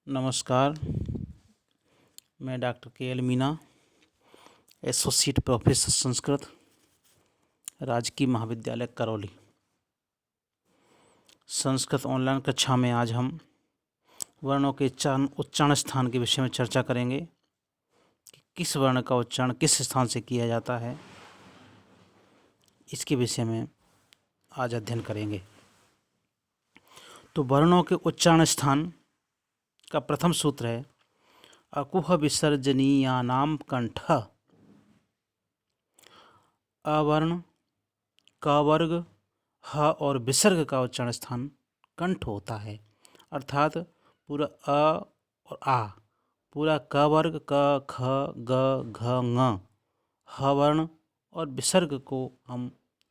नमस्कार। मैं doctor KL. Meena, associate professor Sanskrit, राजकीय महाविद्यालय करौली। संस्कृत ऑनलाइन कक्षा में आज हम वर्णों के उच्चारण स्थान के विषय में चर्चा करेंगे कि किस वर्ण का उच्चारण किस स्थान से किया जाता है। इसके विषय में आज अध्ययन करेंगे। तो वर्णों के उच्चारण स्थान का प्रथम सूत्र है अकुह विसर्जनीयानाम कंठ। अवर्ण, क वर्ग, ह और विसर्ग का उच्चारण स्थान कंठ होता है। अर्थात पूरा अ और आ, पूरा क वर्ग क ख ग घ ङ, ह वर्ण और विसर्ग को हम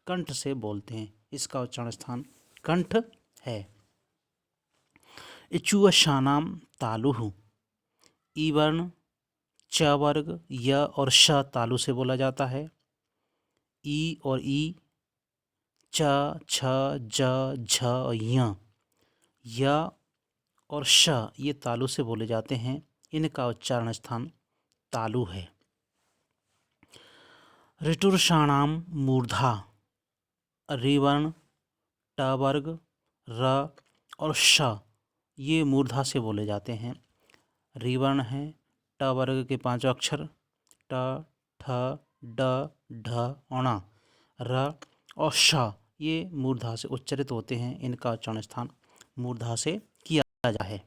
कंठ से बोलते हैं। इसका उच्चारण स्थान कंठ है। इचुअशानाम तालुः। ई वर्ण, च वर्ग, य और श तालु से बोला जाता है। ई और ई, च, छ, ज, झ और य और श ये तालु से बोले जाते हैं। इनका उच्चारण स्थान तालु है। ऋटुर्षाणाम मूर्धा। रि वर्ण, ट वर्ग, र और श ये मूर्धा से बोले जाते हैं। रि वर्ण है, ट वर्ग के 5 अक्षर ट, ठ, ड, ढ, ण, र और श ये मूर्धा से उच्चारित होते हैं। इनका उच्चारण स्थान मूर्धा से किया जाता है।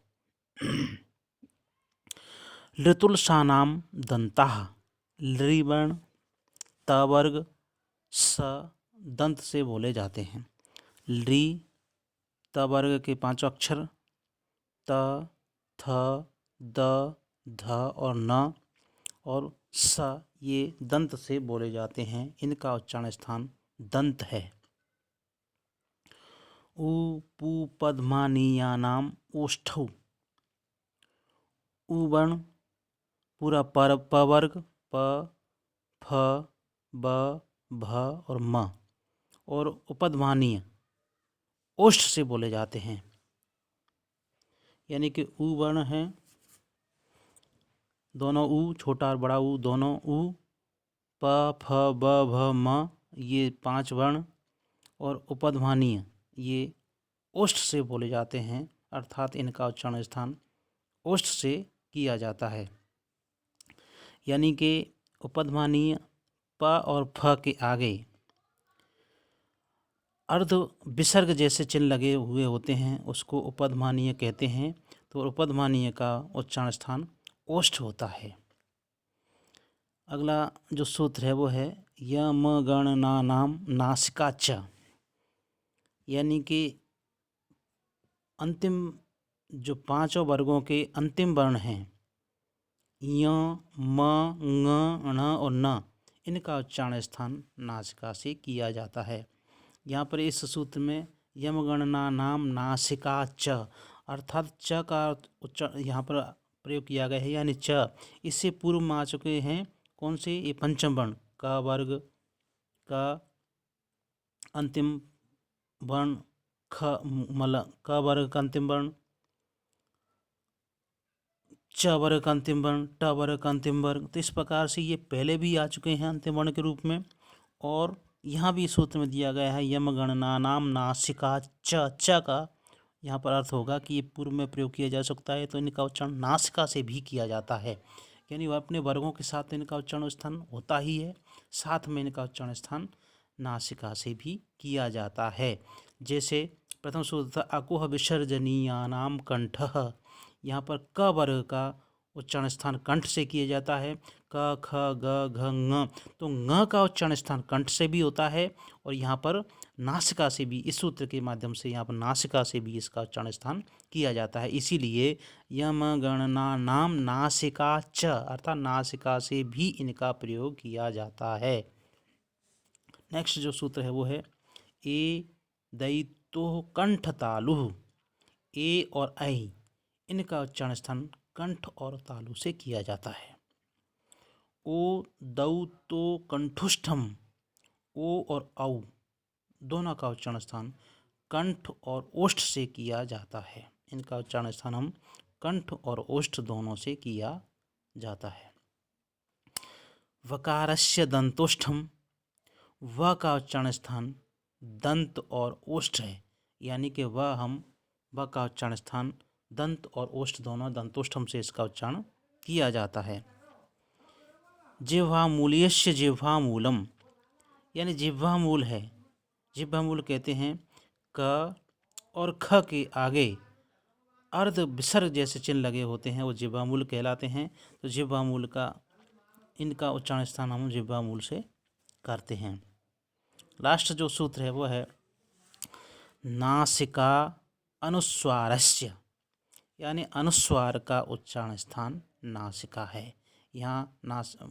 ऋतुलसानाम दंताः। ऋ वर्ण, त वर्ग, स दंत से बोले जाते हैं। ऋ, त वर्ग के 5 अक्षर त, थ, द, ध और न और स ये दंत से बोले जाते हैं। इनका उच्चारण स्थान दंत है। उ पु पद्मानीयानाम ओष्ठौ। उ वर्ण, पूरा प वर्ग प, फ, ब, भ और म और उपध्मानीय ओष्ठ से बोले जाते हैं। यानी कि उ वर्ण है, दोनों उ, छोटा और बड़ा उ दोनों उ, प, फ, ब, भ, म ये 5 वर्ण और उपध्मानीय ये ओष्ठ से बोले जाते हैं। अर्थात इनका उच्चारण स्थान ओष्ठ से किया जाता है। यानी कि उपध्मानीय प और फ के आगे अर्ध विसर्ग जैसे चिन्ह लगे हुए होते हैं, उसको उपध्मानीय कहते हैं। तो उपध्मानीय का उच्चारण स्थान ओष्ठ होता है। अगला जो सूत्र है वो है यमगणनानाम नासिका च। यानी कि अंतिम जो 5 वर्गों के अंतिम वर्ण हैं य, म, ङ, ण और न, इनका उच्चारण स्थान नासिका से किया जाता है। यहाँ पर इस सूत्र में यमगणना नाम नासिका च अर्थात च का उच्चारण यहाँ पर प्रयोग किया गया है। यानी च इससे पूर्व में आ चुके हैं कौन से, ये पंचम वर्ण का वर्ग का अंतिम वर्ण ख मल, क वर्ग का अंतिम वर्ण, च वर्ग का अंतिम वर्ण, ट वर्ग का अंतिम वर्ग। तो इस प्रकार से ये पहले भी आ चुके हैं अंतिम वर्ण के रूप में। और यहाँ भी सूत्र में दिया गया है यमगणना नाम नासिका च का यहाँ पर अर्थ होगा कि ये पूर्व में प्रयोग किया जा सकता है। तो इनका उच्चारण नासिका से भी किया जाता है। यानी वह अपने वर्गों के साथ इनका उच्चारण स्थान होता ही है, साथ में इनका उच्चारण स्थान नासिका से भी किया जाता है। जैसे प्रथम सूत्र था अकुह विसर्जनीयानाम कंठः। यहाँ पर क वर्ग का उच्चारण स्थान कंठ से किया जाता है। क, ख, ग, घ, ङ। तो ङ का उच्चारण स्थान कंठ से भी होता है और यहाँ पर नासिका से भी, इस सूत्र के माध्यम से यहाँ पर नासिका से भी इसका उच्चारण स्थान किया जाता है। इसीलिए यम गणना नाम नासिका च अर्थात नासिका से भी इनका प्रयोग किया जाता है। नेक्स्ट जो सूत्र है वो है ए दैतो कंठ तालुः। ए और ऐ इनका उच्चारण स्थान कंठ और तालु से किया जाता है। ओ दौ तो कंठुष्ठम। ओ और औ दोनों का उच्चारण स्थान कंठ और ओष्ठ से किया जाता है। इनका उच्चारण स्थान हम कंठ और ओष्ठ दोनों से किया जाता है। वकारस्य दंतोष्ठम, व का उच्चारण स्थान दंत और ओष्ठ है, यानी कि व का उच्चारण स्थान दंत और ओष्ठ दोनों दंतोष्ठम से इसका उच्चारण किया जाता है। जिह्वामूल्यस्य जिह्वामूलम, यानी जिह्वामूल है, जिह्वामूल कहते हैं क और ख के आगे अर्ध विसर्ग जैसे चिन्ह लगे होते हैं, वो जिह्वामूल कहलाते हैं। तो जिह्वामूल का इनका उच्चारण स्थान हम जिह्वामूल से करते हैं। लास्ट जो सूत्र है वो है नासिका अनुस्वारस्य, यानी अनुस्वार का उच्चारण स्थान नासिका है। यहाँ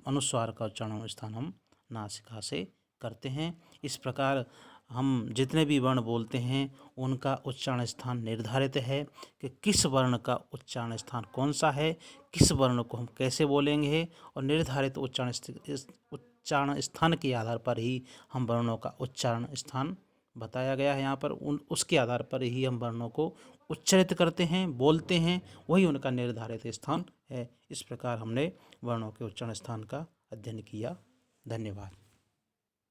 अनुस्वार का उच्चारण स्थान हम नासिका से करते हैं। इस प्रकार हम जितने भी वर्ण बोलते हैं उनका उच्चारण स्थान निर्धारित है कि किस वर्ण का उच्चारण स्थान कौन सा है, किस वर्ण को हम कैसे बोलेंगे, और निर्धारित उच्चारण स्थान के आधार पर ही हम वर्णों का उच्चारण स्थान बताया गया है। यहाँ पर उसके आधार पर ही हम वर्णों को उच्चारित करते हैं, बोलते हैं, वही उनका निर्धारित स्थान है। इस प्रकार हमने वर्णों के उच्चारण स्थान का अध्ययन किया। धन्यवाद।